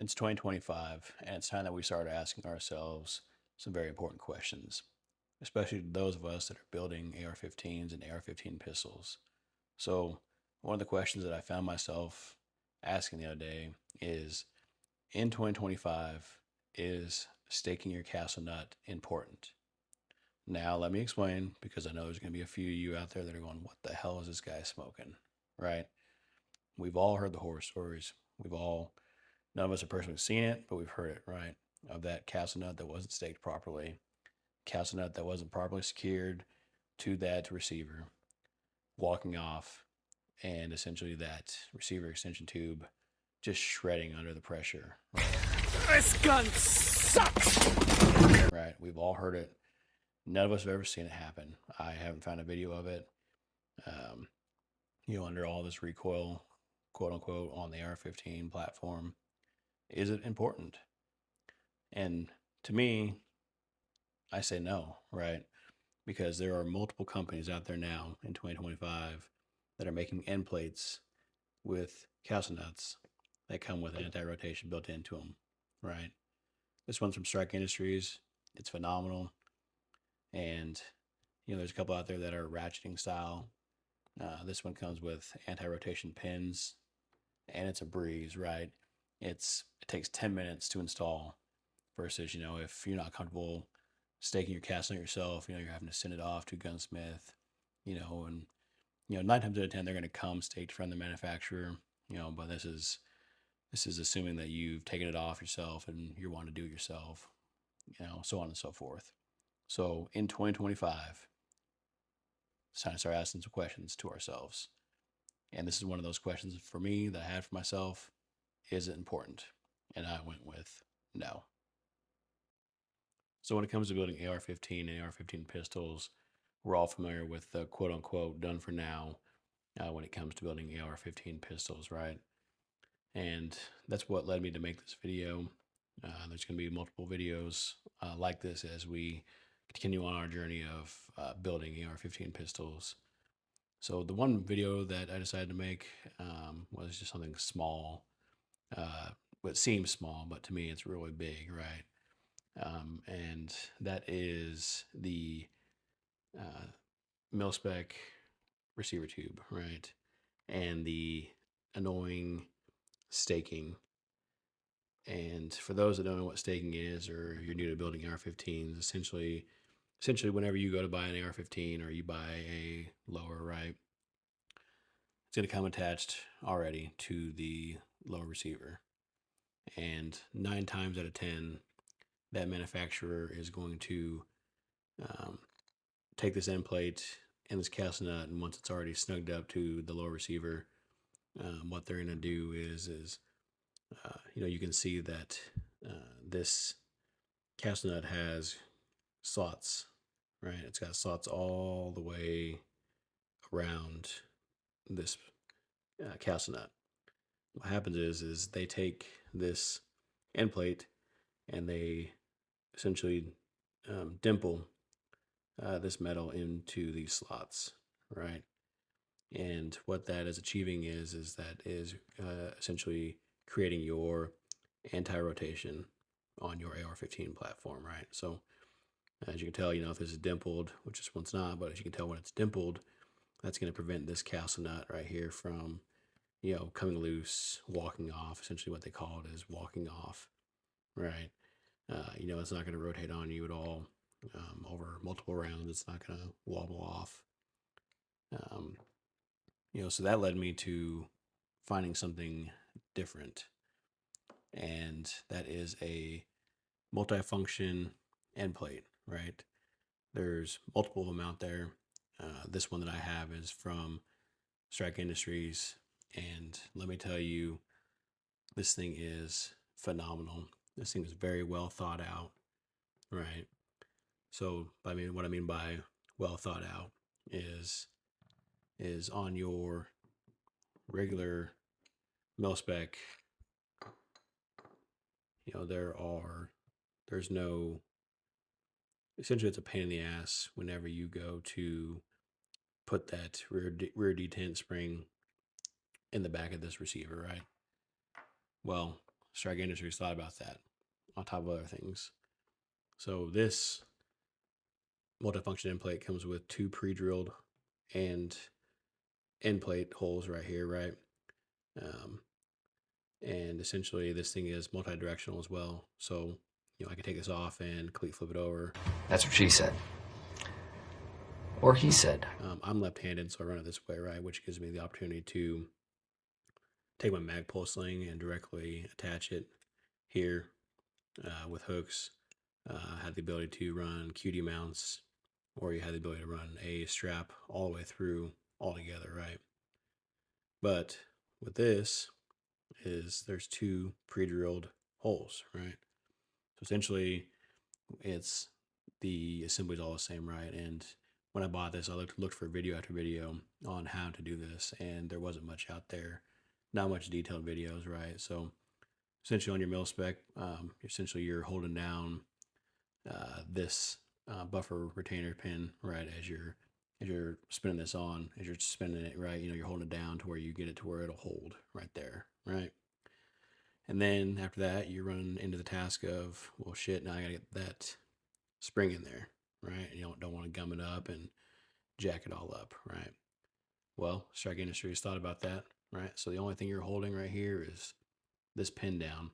It's 2025, and it's time that we start asking ourselves some very important questions, especially those of us that are building AR-15s and AR-15 pistols. So, one of the questions that I found myself asking the other day is, in 2025, is staking your castle nut important? Now, let me explain, because I know there's going to be a few of you out there that are going, what the hell is this guy smoking? Right? We've all heard the horror stories. None of us have personally seen it, but we've heard it, right? Of that castle nut that wasn't staked properly, castle nut that wasn't properly secured to that receiver, walking off, and essentially that receiver extension tube just shredding under the pressure. This gun sucks! Right? We've all heard it. None of us have ever seen it happen. I haven't found a video of it. Under all this recoil, quote unquote, on the AR-15 platform. Is it important? And to me, I say no, right? Because there are multiple companies out there now in 2025 that are making end plates with castle nuts that come with anti-rotation built into them, right? This one's from Strike Industries. It's phenomenal. And, there's a couple out there that are ratcheting style. This one comes with anti-rotation pins, and it's a breeze, right? It takes 10 minutes to install versus, if you're not comfortable staking your castle yourself, you're having to send it off to a gunsmith, and 9 times out of 10 they're going to come staked from the manufacturer, but this is assuming that you've taken it off yourself and you want to do it yourself, so on and so forth. So in 2025, it's time to start asking some questions to ourselves. And this is one of those questions for me that I had for myself. Is it important? And I went with no. So when it comes to building AR-15 and AR-15 pistols, we're all familiar with the quote unquote done for now when it comes to building AR-15 pistols, right? And that's what led me to make this video. There's going to be multiple videos like this as we continue on our journey of building AR-15 pistols. So the one video that I decided to make was just something small. It seems small, but to me it's really big, right? And that is the mil-spec receiver tube, right? And the annoying staking. And for those that don't know what staking is, or you're new to building AR-15s, essentially whenever you go to buy an AR-15 or you buy a lower, right, it's going to come attached already to the lower receiver. And 9 times out of 10, that manufacturer is going to take this end plate and this castle nut, and once it's already snugged up to the lower receiver, what they're going to do is you can see that this castle nut has slots, right? It's got slots all the way around this castle nut. What happens is they take this end plate and they essentially dimple this metal into these slots, right? And what that is achieving is essentially creating your anti-rotation on your AR-15 platform, right? So as you can tell, if this is dimpled, which this one's not, but as you can tell when it's dimpled, that's going to prevent this castle nut right here from, coming loose, walking off. Essentially what they call it is walking off, right? It's not going to rotate on you at all. Over multiple rounds, it's not going to wobble off. So that led me to finding something different, and that is a multifunction end plate, right? There's multiple of them out there. This one that I have is from Strike Industries, and let me tell you, this thing is phenomenal. This thing is very well thought out, right? So what I mean by well thought out is on your regular mil-spec, there's no, essentially it's a pain in the ass whenever you go to put that rear detent spring in the back of this receiver, right? Well, Strike Industries thought about that on top of other things. So this multifunction end plate comes with 2 pre-drilled and end plate holes right here, right? Um, and essentially this thing is multi-directional as well. So, I can take this off and complete flip it over. That's what she said. Or he said. I'm left-handed, so I run it this way, right? Which gives me the opportunity to take my mag pull sling and directly attach it here with hooks. Had the ability to run QD mounts, or you had the ability to run a strap all the way through all together, right? But with this there's 2 pre-drilled holes, right? So essentially it's the assembly's all the same, right? And when I bought this, I looked for video after video on how to do this, and there wasn't much out there, not much detailed videos, right? So essentially on your mil-spec, essentially you're holding down this buffer retainer pin, right, as you're spinning this on, as you're spinning it, right, you're holding it down to where you get it to where it'll hold right there, right? And then after that, you run into the task of, well, shit, now I gotta get that spring in there, right? You don't want to gum it up and jack it all up, right? Well, Strike Industries thought about that, right? So the only thing you're holding right here is this pin down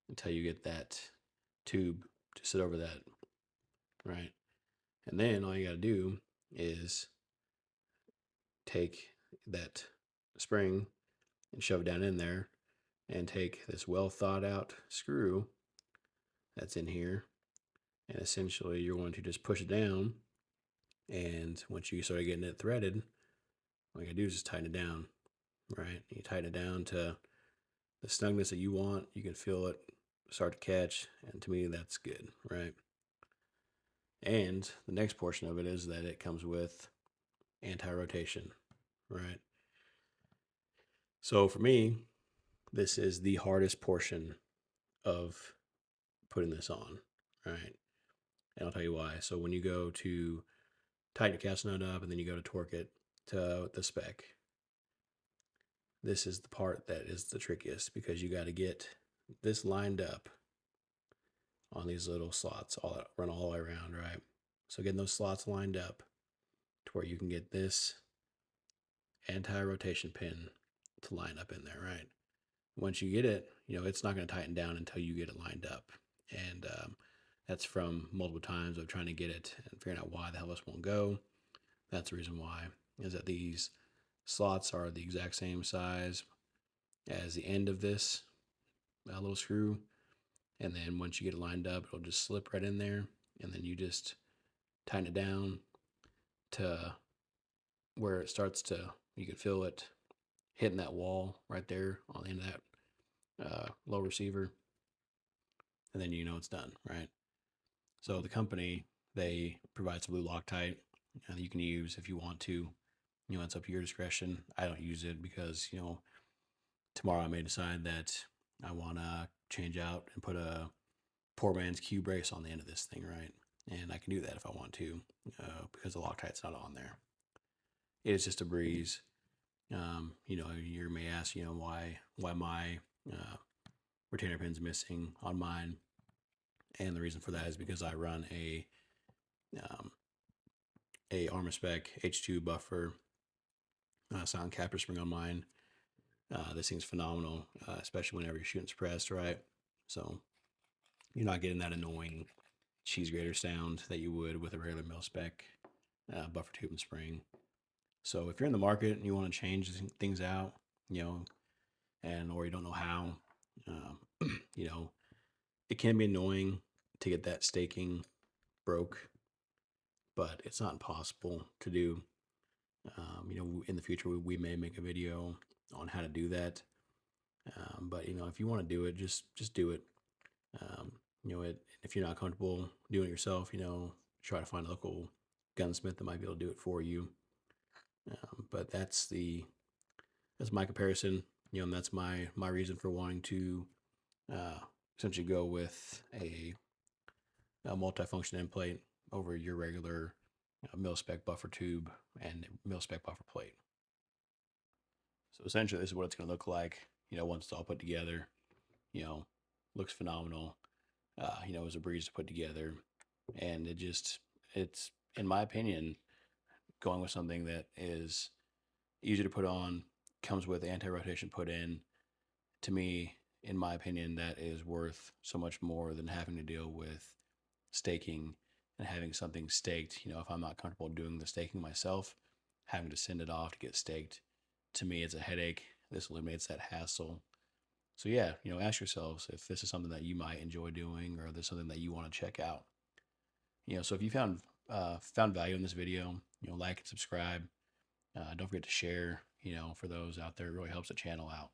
until you get that tube to sit over that, right? And then all you got to do is take that spring and shove it down in there, and take this well thought out screw that's in here, and essentially you're going to just push it down, and once you start getting it threaded, all you gotta do is just tighten it down, right? You tighten it down to the snugness that you want. You can feel it start to catch, and to me that's good, right? And the next portion of it is that it comes with anti-rotation, right? So for me, this is the hardest portion of putting this on, right? And I'll tell you why. So when you go to tighten your cast nut up and then you go to torque it to the spec, this is the part that is the trickiest, because you got to get this lined up on these little slots, run all the way around, right? So getting those slots lined up to where you can get this anti-rotation pin to line up in there, right? Once you get it, it's not going to tighten down until you get it lined up. And that's from multiple times of trying to get it and figuring out why the hell this won't go. That's the reason why, is that these slots are the exact same size as the end of this little screw. And then once you get it lined up, it'll just slip right in there. And then you just tighten it down to where it starts to, you can feel it hitting that wall right there on the end of that low receiver. And then it's done, right? So the company, they provide some blue Loctite that you can use if you want to. It's up to your discretion. I don't use it because, tomorrow I may decide that I want to change out and put a poor man's Q brace on the end of this thing, right? And I can do that if I want to, because the Loctite's not on there. It is just a breeze. You may ask, why my retainer pin's missing on mine. And the reason for that is because I run a Armor-spec H2 buffer sound capture spring on mine. This thing's phenomenal, especially whenever you're shooting suppressed, right? So you're not getting that annoying cheese grater sound that you would with a regular mil-spec buffer tube and spring. So if you're in the market and you want to change things out, or you don't know how, it can be annoying to get that staking broke, but it's not impossible to do. In the future, we may make a video on how to do that. But if you want to do it, just do it. If you're not comfortable doing it yourself, try to find a local gunsmith that might be able to do it for you. But that's my comparison, and that's my reason for wanting to essentially go with a multifunction end plate over your regular mil-spec buffer tube and mil-spec buffer plate. So essentially, this is what it's going to look like, once it's all put together. you know, looks phenomenal. It was a breeze to put together, and it's in my opinion, going with something that is easy to put on, comes with anti-rotation put in. To me, in my opinion, that is worth so much more than having to deal with staking and having something staked. If I'm not comfortable doing the staking myself, having to send it off to get staked, to me, it's a headache. This eliminates that hassle. So yeah, ask yourselves if this is something that you might enjoy doing, or this is something that you want to check out. So if you found value in this video, like and subscribe. Don't forget to share. For those out there, it really helps the channel out.